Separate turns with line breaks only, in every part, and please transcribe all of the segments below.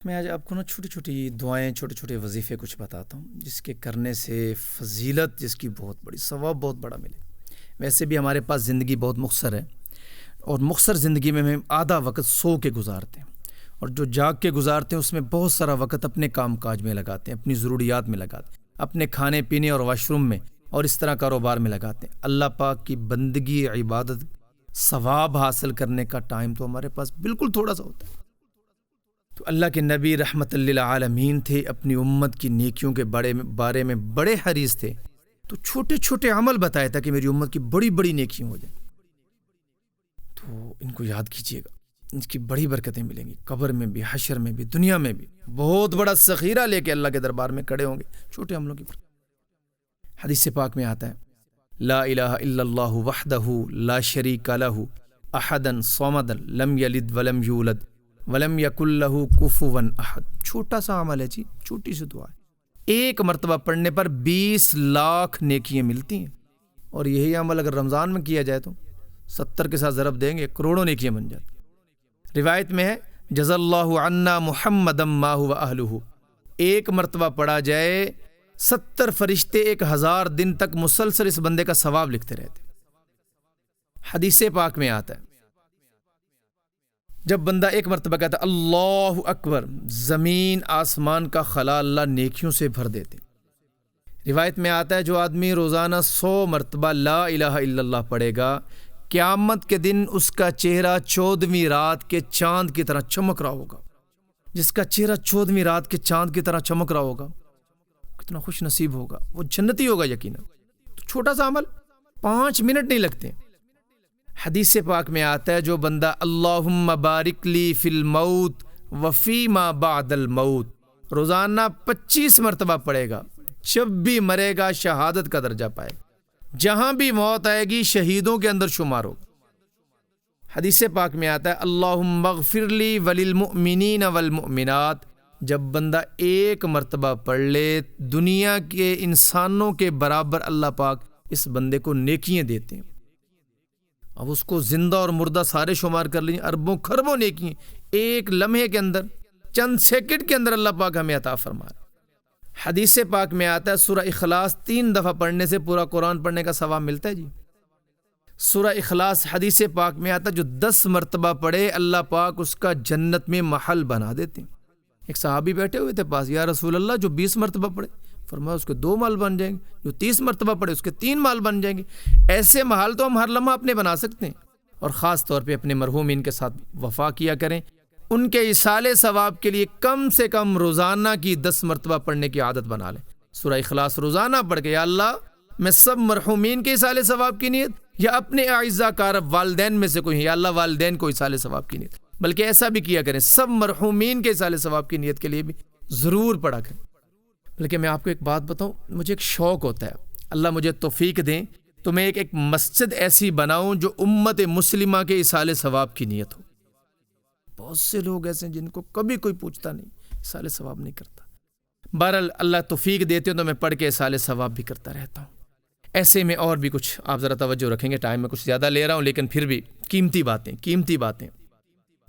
میں آج آپ کو چھوٹی چھوٹی دعائیں، چھوٹے چھوٹے وظیفے کچھ بتاتا ہوں جس کے کرنے سے فضیلت جس کی بہت بڑی، ثواب بہت بڑا ملے۔ ویسے بھی ہمارے پاس زندگی بہت مختصر ہے، اور مختصر زندگی میں ہم آدھا وقت سو کے گزارتے ہیں، اور جو جاگ کے گزارتے ہیں اس میں بہت سارا وقت اپنے کام کاج میں لگاتے ہیں، اپنی ضروریات میں لگاتے ہیں، اپنے کھانے پینے اور واش روم میں اور اس طرح کاروبار میں لگاتے ہیں۔ اللہ پاک کی بندگی، عبادت، ثواب حاصل کرنے کا ٹائم تو ہمارے پاس بالکل تھوڑا سا ہوتا ہے۔ تو اللہ کے نبی رحمت للعالمین تھے، اپنی امت کی نیکیوں کے بارے میں بڑے حریص تھے، تو چھوٹے چھوٹے عمل بتایا تھا کہ میری امت کی بڑی بڑی نیکیاں ہو جائیں۔ تو ان کو یاد کیجئے گا، ان کی بڑی برکتیں ملیں گی، قبر میں بھی، حشر میں بھی، دنیا میں بھی۔ بہت بڑا ذخیرہ لے کے اللہ کے دربار میں کھڑے ہوں گے چھوٹے عملوں کی برکت۔ حدیث پاک میں آتا ہے، لا الہ الا اللہ وحدہ لا شریک لہ احدا صمدا لم یلد ولم یولد ولم یکن لہ کفوا احد۔ چھوٹا سا عمل ہے جی، چھوٹی سی دعا ہے، ایک مرتبہ پڑھنے پر 20 لاکھ نیکیاں ملتی ہیں، اور یہی عمل اگر رمضان میں کیا جائے تو 70 کے ساتھ ضرب دیں گے، کروڑوں نیکیاں بن جاتی۔ روایت میں ہے، جزا اللہ عنا محمدا ما هو اہلہ، ایک مرتبہ پڑھا جائے 70 فرشتے 1000 دن تک مسلسل اس بندے کا ثواب لکھتے رہتے۔ حدیث پاک میں آتا ہے، جب بندہ ایک مرتبہ کہتا ہے اللہ اکبر، زمین آسمان کا خلا اللہ نیکیوں سے بھر دیتے۔ روایت میں آتا ہے، جو آدمی روزانہ 100 مرتبہ لا الہ الا اللہ پڑھے گا، قیامت کے دن اس کا چہرہ 14ویں رات کے چاند کی طرح چمک رہا ہوگا۔ جس کا چہرہ 14ویں رات کے چاند کی طرح چمک رہا ہوگا، کتنا خوش نصیب ہوگا، وہ جنتی ہوگا یقینا۔ تو چھوٹا سا عمل، 5 منٹ نہیں لگتے۔ حدیث پاک میں آتا ہے، جو بندہ اللہم بارک لی فی الموت وفی ما بعد الموت روزانہ 25 مرتبہ پڑھے گا، جب بھی مرے گا شہادت کا درجہ پائے گا، جہاں بھی موت آئے گی شہیدوں کے اندر شمار ہوگا۔ حدیث پاک میں آتا ہے، اللہم اغفر لی وللمؤمنین والمؤمنات، جب بندہ ایک مرتبہ پڑھ لے، دنیا کے انسانوں کے برابر اللہ پاک اس بندے کو نیکیاں دیتے ہیں۔ اب اس کو زندہ اور مردہ سارے شمار کر لیجیے، اربوں خربوں نیکیاں ایک لمحے کے اندر، چند سیکنڈ کے اندر اللہ پاک ہمیں عطا فرما رہا ہے۔ حدیث پاک میں آتا ہے، سورہ اخلاص 3 دفعہ پڑھنے سے پورا قرآن پڑھنے کا ثواب ملتا ہے جی۔ سورہ اخلاص حدیث پاک میں آتا ہے، جو 10 مرتبہ پڑھے اللہ پاک اس کا جنت میں محل بنا دیتے ہیں۔ ایک صحابی بیٹھے ہوئے تھے پاس، یا رسول اللہ، جو 20 مرتبہ پڑھے، فرمایا اس کے 2 محل بن جائیں گے، جو 30 مرتبہ پڑھے اس کے 3 محل بن جائیں گے۔ ایسے محل تو ہم ہر لمحہ اپنے بنا سکتے ہیں، اور خاص طور پہ اپنے مرحومین کے ساتھ وفا کیا کریں۔ ان کے ایصال ثواب کے لیے کم سے کم روزانہ کی 10 مرتبہ پڑھنے کی عادت بنا لیں۔ سورہ اخلاص روزانہ پڑھ کے، یا اللہ میں سب مرحومین کے ایصال ثواب کی نیت، یا اپنے اعزاء کارب والدین میں سے کوئی، یا اللہ والدین کو ایصال ثواب کی نیت، بلکہ ایسا بھی کیا کریں سب مرحومین کے ایصال ثواب کی نیت کے لیے بھی ضرور پڑھا کریں۔ بلکہ میں آپ کو ایک بات بتاؤں، مجھے ایک شوق ہوتا ہے، اللہ مجھے توفیق دیں تو میں ایک مسجد ایسی بناؤں جو امت مسلمہ کے ایصال ثواب کی نیت ہو۔ بہت سے لوگ ایسے ہیں جن کو کبھی کوئی پوچھتا نہیں، ایصال ثواب نہیں کرتا۔ بہرحال اللہ توفیق دیتے ہیں تو میں پڑھ کے ایصال ثواب بھی کرتا رہتا ہوں۔ ایسے میں اور بھی کچھ آپ ذرا توجہ رکھیں گے، ٹائم میں کچھ زیادہ لے رہا ہوں لیکن پھر بھی قیمتی باتیں،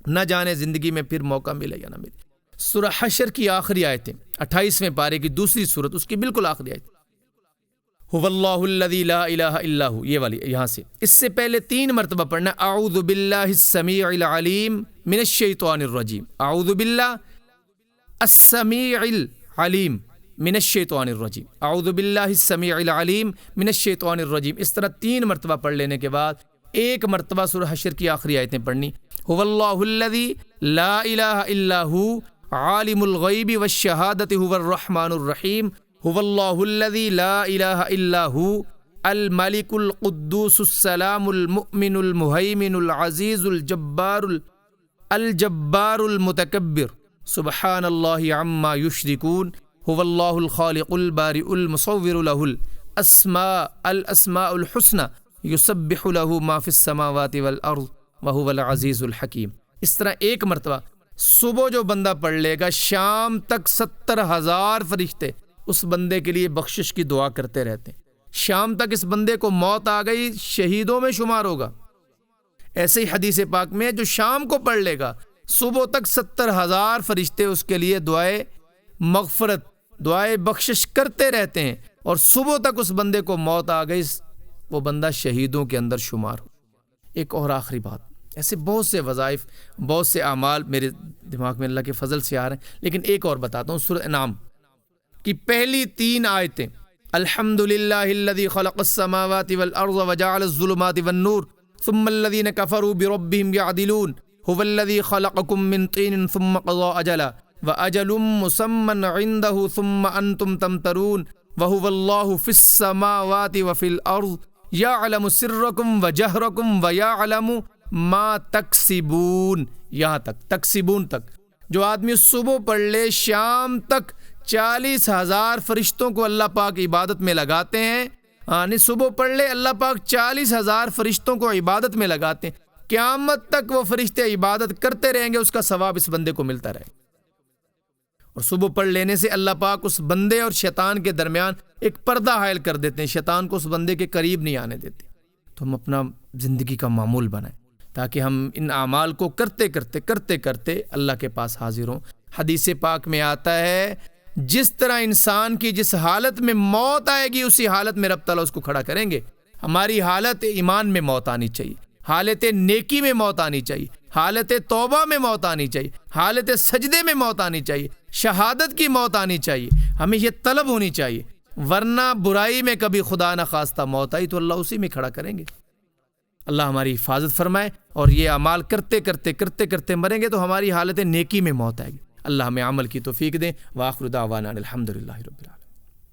نہ جانے زندگی میں پھر موقع ملے یا نہ ملے۔ سورہ حشر کی آخری آیتیں، 28ویں پارے کی دوسری سورت، اس کی بالکل آخری آیت، هو اللہ الذی لا الہ الا ہو، یہ والی یہاں سے، اس سے پہلے 3 مرتبہ پڑھنا، اعوذ باللہ السمیع العلیم من الشیطان الرجیم، اعوذ باللہ السمیع العلیم من الشیطان الرجیم، اعوذ باللہ السمیع العلیم من الشیطان الرجیم۔ اس طرح 3 مرتبہ پڑھ لینے کے بعد ایک مرتبہ سورہ حشر کی آخری آیتیں پڑھنی، هو اللہ الذی لا الہ الا ہو عالم الغیب والشہادۃ هو الرحمن الرحیم، هو اللہ الذی لا الہ الا ہو الملک القدوس السلام المؤمن المہیمن العزیز الجبار المتکبر سبحان اللہ عما یشرکون، هو اللہ الخالق البارئ المصور له الاسماء الحسنى یسبح له ما فی السماوات والارض وهو العزیز الحکیم۔ اس طرح ایک مرتبہ صبح جو بندہ پڑھ لے گا، شام تک 70,000 فرشتے اس بندے کے لیے بخشش کی دعا کرتے رہتے ہیں۔ شام تک اس بندے کو موت آ گئی، شہیدوں میں شمار ہوگا۔ ایسے ہی حدیث پاک میں جو شام کو پڑھ لے گا صبح تک 70,000 فرشتے اس کے لیے دعائے مغفرت، دعائے بخشش کرتے رہتے ہیں، اور صبح تک اس بندے کو موت آ گئی، وہ بندہ شہیدوں کے اندر شمار ہو۔ ایک اور آخری بات، ایسے بہت سے وظائف، بہت سے اعمال میرے دماغ میں اللہ کے فضل سے آ رہے ہیں، لیکن ایک اور بتاتا ہوں۔ سورہ انعام کی پہلی 3 آیتیں، الحمدللہ الذی خلق السماوات والارض وجعل الظلمات والنور ثم الذین کفروا بربہم یعدلون هو الذی خلقکم من طین ثم قضى اجلا واجل مسمى عنده ثم انتم تمترون وهو اللہ فی السماوات وفی الارض یعلم سرکم وجہرکم ویعلم ما تکسبون۔ یہاں تک، تکسبون تک، جو آدمی صبح پڑھ لے شام تک 40,000 فرشتوں کو اللہ پاک عبادت میں لگاتے ہیں، یعنی صبح پڑھ لے اللہ پاک 40,000 فرشتوں کو عبادت میں لگاتے ہیں، قیامت تک وہ فرشتے عبادت کرتے رہیں گے، اس کا ثواب اس بندے کو ملتا رہے۔ اور صبح پڑھ لینے سے اللہ پاک اس بندے اور شیطان کے درمیان ایک پردہ حائل کر دیتے ہیں، شیطان کو اس بندے کے قریب نہیں آنے دیتے۔ تو ہم اپنا زندگی کا معمول بنائیں تاکہ ہم ان اعمال کو کرتے کرتے اللہ کے پاس حاضر ہوں۔ حدیث پاک میں آتا ہے جس طرح انسان کی جس حالت میں موت آئے گی اسی حالت میں رب تعالیٰ اس کو کھڑا کریں گے۔ ہماری حالت ایمان میں موت آنی چاہیے، حالت نیکی میں موت آنی چاہیے، حالت توبہ میں موت آنی چاہیے، حالت سجدے میں موت آنی چاہیے، شہادت کی موت آنی چاہیے، ہمیں یہ طلب ہونی چاہیے، ورنہ برائی میں کبھی خدا نہ خواستہ موت آئی تو اللہ اسی میں کھڑا کریں گے۔ اللہ ہماری حفاظت فرمائے، اور یہ اعمال کرتے کرتے مریں گے تو ہماری حالت نیکی میں موت آئے گی۔ اللہ ہمیں عمل کی توفیق دیں۔ وآخر دعوانا الحمدللہ رب العالمین۔